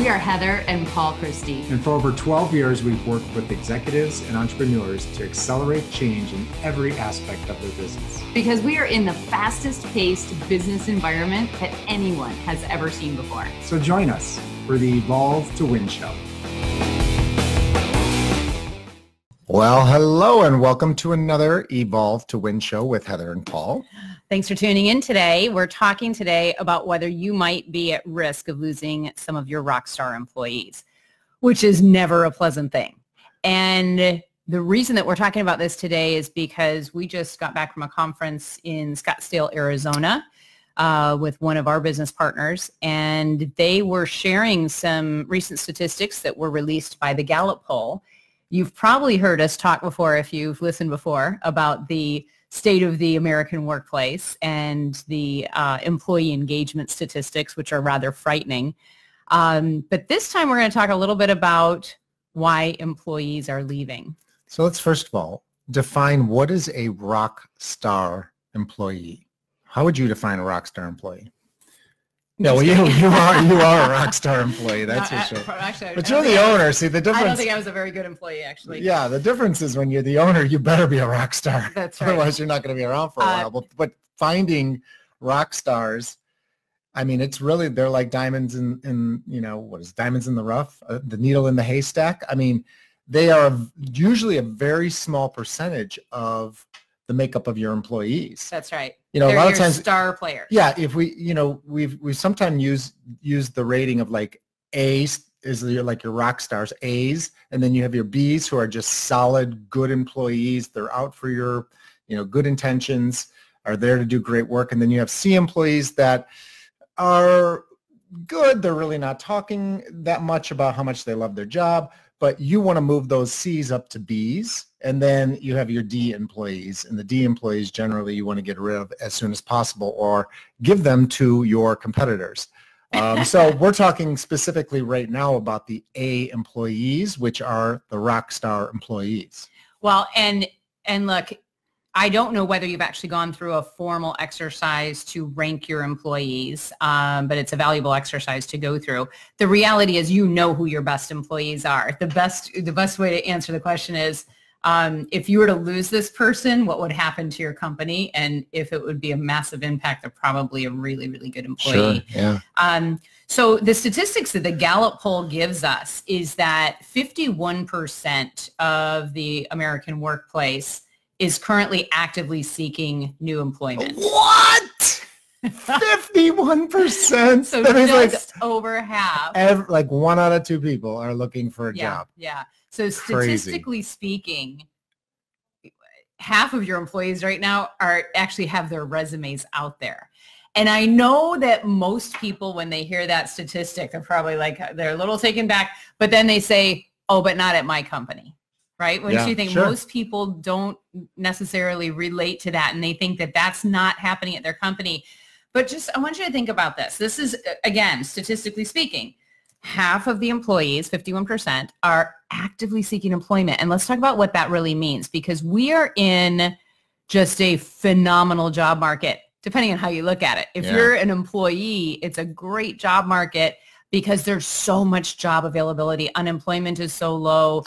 We are Heather and Paul Christie. And for over 12 years, we've worked with executives and entrepreneurs to accelerate change in every aspect of their business. Because we are in the fastest paced business environment that anyone has ever seen before. So join us for the Evolve to Win show. Well, hello and welcome to another Evolve to Win show with Heather and Paul. Thanks for tuning in today. We're talking today about whether you might be at risk of losing some of your Rockstar employees, which is never a pleasant thing. And the reason that we're talking about this today is because we just got back from a conference in Scottsdale, Arizona, with one of our business partners, and they were sharing some recent statistics that were released by the Gallup poll. You've probably heard us talk before, if you've listened before, about the state of the American workplace and the employee engagement statistics, which are rather frightening. But this time we're going to talk a little bit about why employees are leaving. So let's first of all define what is a rock star employee. How would you define a rock star employee? No, well, you are a rock star employee, that's for sure. Actually, but you're the owner. See, the difference. I don't think I was a very good employee, actually. Yeah, the difference is when you're the owner, you better be a rock star. That's right. Otherwise, you're not going to be around for a while. But finding rock stars, I mean, it's really, they're like diamonds in what is diamonds in the rough, the needle in the haystack. I mean, they are usually a very small percentage of the makeup of your employees. That's right. They're a lot of times star players. Yeah, if we've sometimes used the rating of like A's is like your rock stars, A's, and then you have your B's who are just solid, good employees. They're out for your, good intentions, are there to do great work, and then you have C employees that are good. They're really not talking that much about how much they love their job, but you want to move those C's up to B's. And then you have your D employees, and the D employees generally you want to get rid of as soon as possible or give them to your competitors. So we're talking specifically right now about the A employees, which are the Rockstar employees. Well, and look, I don't know whether you've actually gone through a formal exercise to rank your employees, but it's a valuable exercise to go through. The reality is you know who your best employees are. The best way to answer the question is, if you were to lose this person, what would happen to your company? And if it would be a massive impact, they're probably a really, really good employee. Sure, yeah. So the statistics that the Gallup poll gives us is that 51% of the American workplace is currently actively seeking new employment. What? 51%? So just like over half. Like 1 out of 2 people are looking for a job. Yeah. So statistically speaking, half of your employees right now actually have their resumes out there. And I know that most people, when they hear that statistic, they're probably like, they're a little taken back, but then they say, oh, but not at my company, right? When you think sure. Most people don't necessarily relate to that, and they think that that's not happening at their company. But I want you to think about this. This is, again, statistically speaking, half of the employees, 51%, are actively seeking employment. And let's talk about what that really means, because we are in just a phenomenal job market, depending on how you look at it. If you're an employee, it's a great job market because there's so much job availability. Unemployment is so low.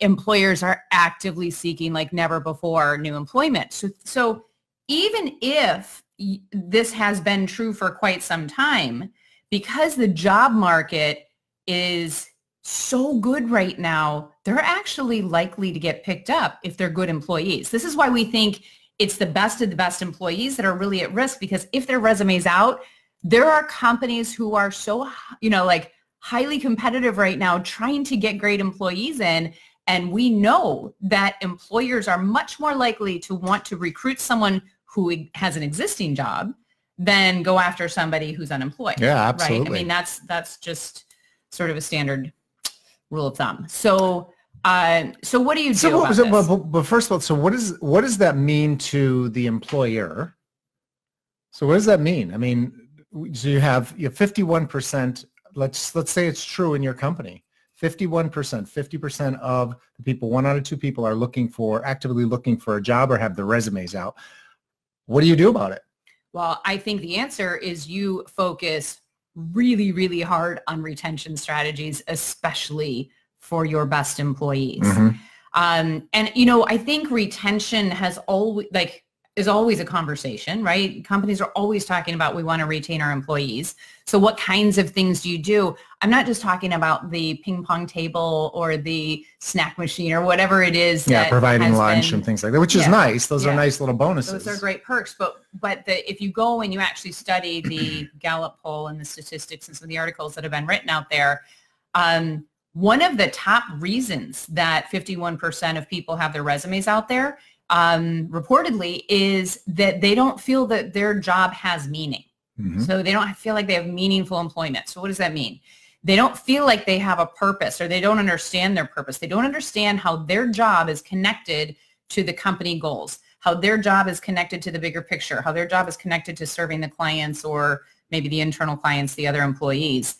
Employers are actively seeking like never before new employment. So even if this has been true for quite some time, because the job market is so good right now, they're actually likely to get picked up if they're good employees. This is why we think it's the best of the best employees that are really at risk, because if their resume's out, there are companies who are so, like highly competitive right now trying to get great employees in. And we know that employers are much more likely to want to recruit someone who has an existing job than go after somebody who's unemployed. Yeah, absolutely. Right? I mean, that's just sort of a standard rule of thumb. So what do you do about this? But first of all, so what does that mean to the employer? So what does that mean? I mean, so you have 51%. Let's say it's true in your company. 51%, 50% of the people, 1 out of 2 people are actively looking for a job or have their resumes out. What do you do about it? Well, I think the answer is you focus really, really hard on retention strategies, especially for your best employees. And, I think retention has always, is always a conversation, right? Companies are always talking about, we want to retain our employees. So what kinds of things do you do? I'm not just talking about the ping pong table or the snack machine or whatever it is. Yeah, providing lunch and things like that, which is nice. Those are nice little bonuses. Those are great perks. But if you go and you actually study the Gallup poll and the statistics and some of the articles that have been written out there, one of the top reasons that 51% of people have their resumes out there reportedly is that they don't feel that their job has meaning. So they don't feel like they have meaningful employment. So what does that mean? They don't feel like they have a purpose, or they don't understand their purpose. They don't understand how their job is connected to the company goals, how their job is connected to the bigger picture, how their job is connected to serving the clients, or maybe the internal clients, the other employees.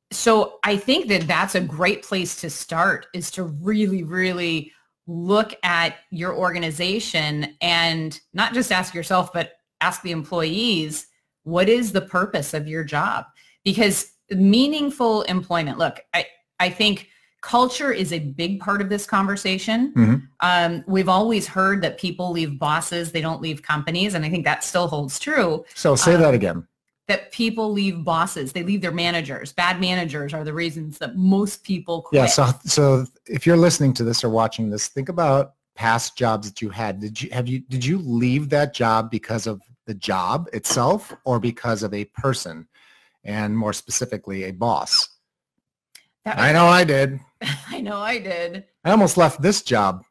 So I think that that's a great place to start, is to really, really look at your organization and not just ask yourself, but ask the employees, what is the purpose of your job? Because meaningful employment, look, I think culture is a big part of this conversation. We've always heard that people leave bosses, they don't leave companies, and I think that still holds true. So say that again. That people leave bosses, they leave their managers. Bad managers are the reasons that most people quit. Yeah, so if you're listening to this or watching this, think about past jobs that you had. Did you leave that job because of the job itself, or because of a person, and more specifically a boss? I know I did. I know I did. I almost left this job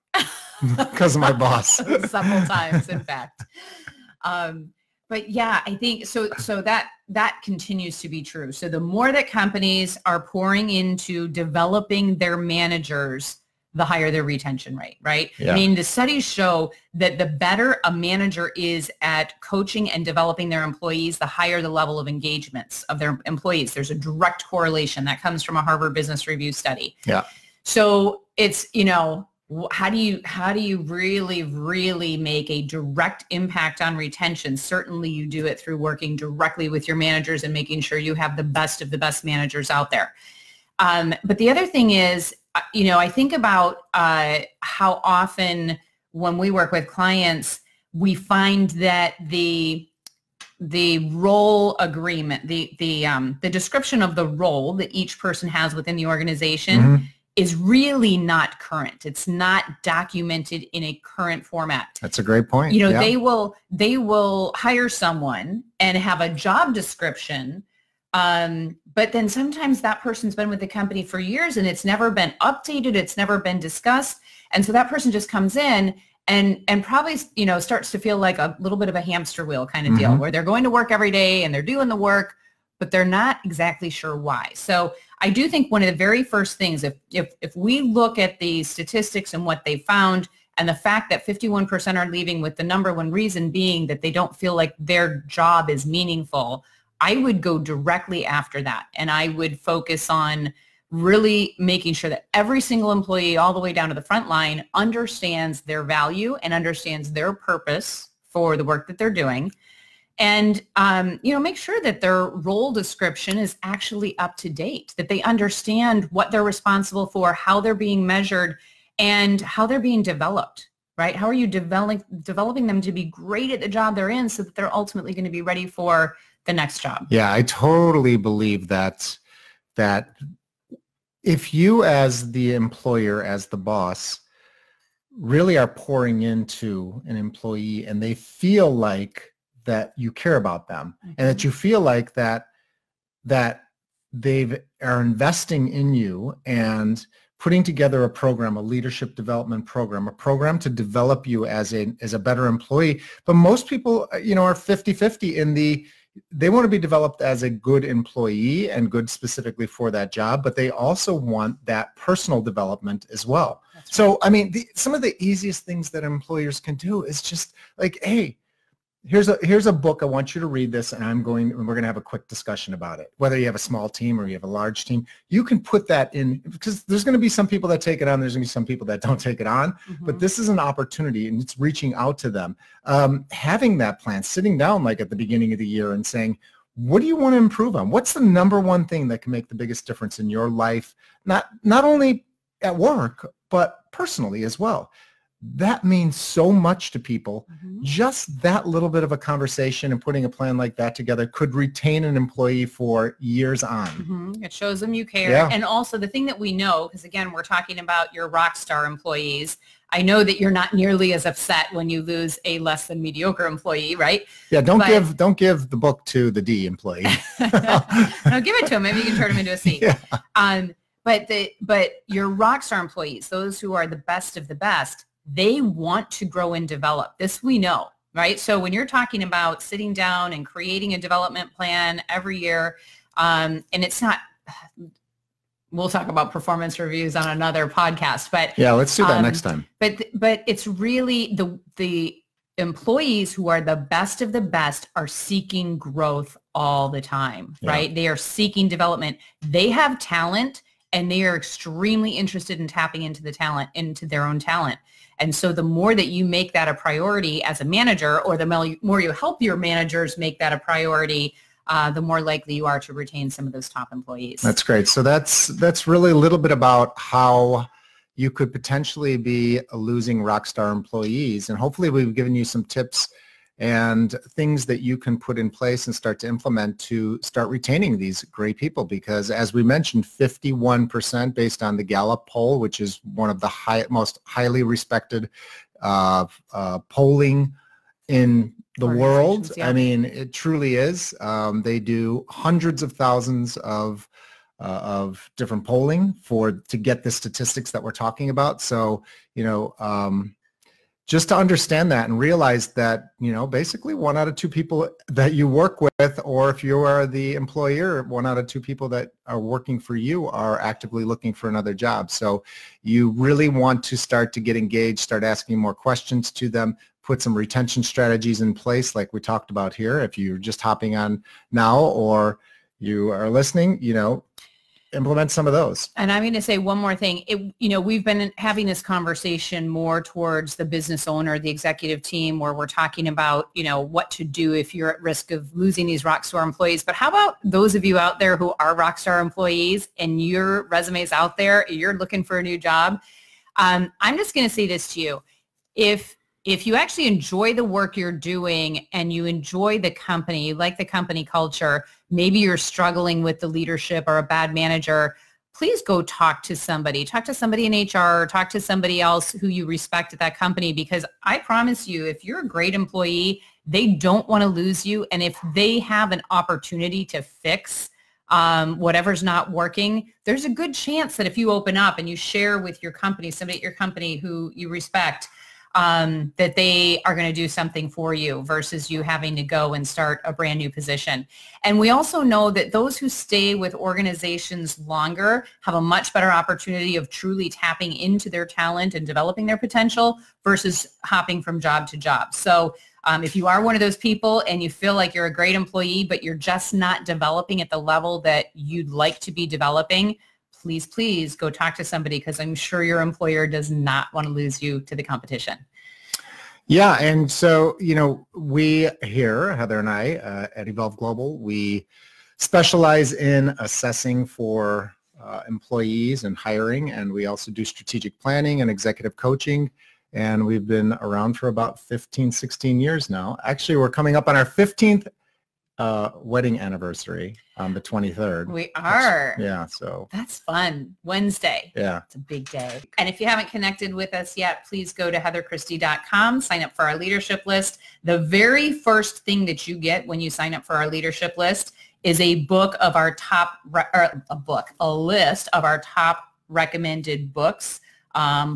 because of my boss. Several times, in fact. But yeah, I think so that continues to be true. So the more that companies are pouring into developing their managers, the higher their retention rate, right? Yeah. I mean, the studies show that the better a manager is at coaching and developing their employees, the higher the level of engagements of their employees. There's a direct correlation that comes from a Harvard Business Review study. Yeah. So it's, how do you really, really make a direct impact on retention? Certainly you do it through working directly with your managers and making sure you have the best of the best managers out there. But the other thing is, I think about how often when we work with clients, we find that the role agreement, the description of the role that each person has within the organization is really not current. It's not documented in a current format. That's a great point. They will hire someone and have a job description, but then sometimes that person's been with the company for years and it's never been updated. It's never been discussed. And so that person just comes in and probably, starts to feel like a little bit of a hamster wheel kind of deal, where they're going to work every day and they're doing the work, but they're not exactly sure why. So I do think one of the very first things, if we look at the statistics and what they found, and the fact that 51% are leaving with the number one reason being that they don't feel like their job is meaningful, I would go directly after that. And I would focus on really making sure that every single employee all the way down to the front line understands their value and understands their purpose for the work that they're doing. And, make sure that their role description is actually up to date, that they understand what they're responsible for, how they're being measured, and how they're being developed, right? How are you developing them to be great at the job they're in so that they're ultimately going to be ready for the next job? Yeah, I totally believe that if you as the employer, as the boss, really are pouring into an employee and they feel like that you care about them and that you feel like that they are investing in you and putting together a program, a leadership development program, a program to develop you as a better employee. But most people, are 50-50 in they want to be developed as a good employee and good specifically for that job, but they also want that personal development as well. Right. So, I mean, some of the easiest things that employers can do is just like, hey, here's a book. I want you to read this, and we're going to have a quick discussion about it. Whether you have a small team or you have a large team, you can put that in, because there's going to be some people that take it on. There's going to be some people that don't take it on. But this is an opportunity, and it's reaching out to them. Having that plan, sitting down like at the beginning of the year and saying, what do you want to improve on? What's the number one thing that can make the biggest difference in your life, not only at work, but personally as well? That means so much to people. Just that little bit of a conversation and putting a plan like that together could retain an employee for years on. It shows them you care. And also the thing that we know, because again, we're talking about your Rockstar employees. I know that you're not nearly as upset when you lose a less than mediocre employee, right? Yeah, don't give the book to the D employee. No, give it to him. Maybe you can turn him into a C. Yeah. But your Rockstar employees, those who are the best of the best, they want to grow and develop. This we know, right? So when you're talking about sitting down and creating a development plan every year, and it's not, we'll talk about performance reviews on another podcast, but yeah, let's do that next time. But it's really the employees who are the best of the best are seeking growth all the time, right? They are seeking development. They have talent and they are extremely interested in tapping into the talent, into their own talent. And so the more that you make that a priority as a manager, or the more you help your managers make that a priority, the more likely you are to retain some of those top employees. That's great. So that's really a little bit about how you could potentially be losing Rockstar employees. And hopefully we've given you some tips and things that you can put in place and start to implement to start retaining these great people. Because as we mentioned, 51% based on the Gallup poll, which is one of the most highly respected polling in the world. I mean, it truly is. They do hundreds of thousands of different polling to get the statistics that we're talking about. So, just to understand that and realize that, basically 1 out of 2 people that you work with, or if you are the employer, 1 out of 2 people that are working for you are actively looking for another job. So you really want to start to get engaged, start asking more questions to them, put some retention strategies in place like we talked about here. If you're just hopping on now or you are listening, implement some of those. And I'm going to say one more thing. We've been having this conversation more towards the business owner, the executive team, where we're talking about, what to do if you're at risk of losing these Rockstar employees. But how about those of you out there who are Rockstar employees and your resume's out there, you're looking for a new job? I'm just going to say this to you. If you actually enjoy the work you're doing and you enjoy the company, you like the company culture, maybe you're struggling with the leadership or a bad manager, please go talk to somebody. Talk to somebody in HR, or talk to somebody else who you respect at that company, because I promise you, if you're a great employee, they don't want to lose you. And if they have an opportunity to fix whatever's not working, there's a good chance that if you open up and you share with your company, somebody at your company who you respect, that they are going to do something for you versus you having to go and start a brand new position. And we also know that those who stay with organizations longer have a much better opportunity of truly tapping into their talent and developing their potential versus hopping from job to job. So if you are one of those people and you feel like you're a great employee, but you're just not developing at the level that you'd like to be developing, please go talk to somebody, because I'm sure your employer does not want to lose you to the competition. Yeah, and so, we here, Heather and I, at Evolve Global, we specialize in assessing for employees and hiring, and we also do strategic planning and executive coaching, and we've been around for about 15, 16 years now. Actually, we're coming up on our 15th wedding anniversary on the 23rd. We are. So that's fun. Wednesday. Yeah. It's a big day. And if you haven't connected with us yet, please go to heatherchristie.com, sign up for our leadership list. The very first thing that you get when you sign up for our leadership list is a book of our top, a list of our top recommended books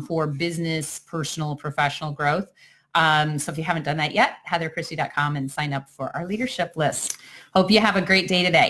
for business, personal, professional growth. So if you haven't done that yet, heatherchristie.com and sign up for our leadership list. Hope you have a great day today.